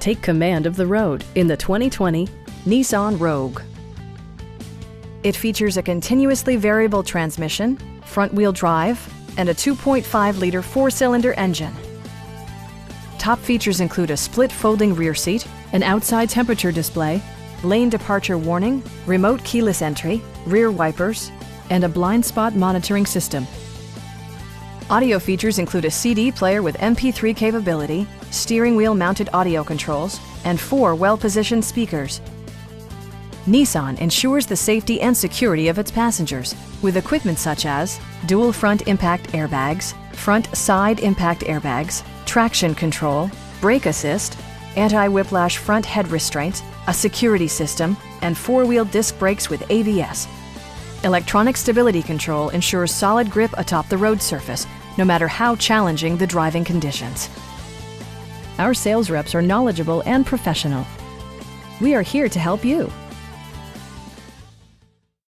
Take command of the road in the 2020 Nissan Rogue. It features a continuously variable transmission, front-wheel drive, and a 2.5-liter four-cylinder engine. Top features include a split folding rear seat, an outside temperature display, lane departure warning, remote keyless entry, rear wipers, and a blind spot monitoring system. Audio features include a CD player with MP3 capability, steering wheel mounted audio controls, and 4 well-positioned speakers. Nissan ensures the safety and security of its passengers with equipment such as dual front impact airbags, front side impact airbags, traction control, brake assist, anti-whiplash front head restraints, a security system, and 4-wheel disc brakes with ABS. Electronic stability control ensures solid grip atop the road surface, no matter how challenging the driving conditions. Our sales reps are knowledgeable and professional. We are here to help you.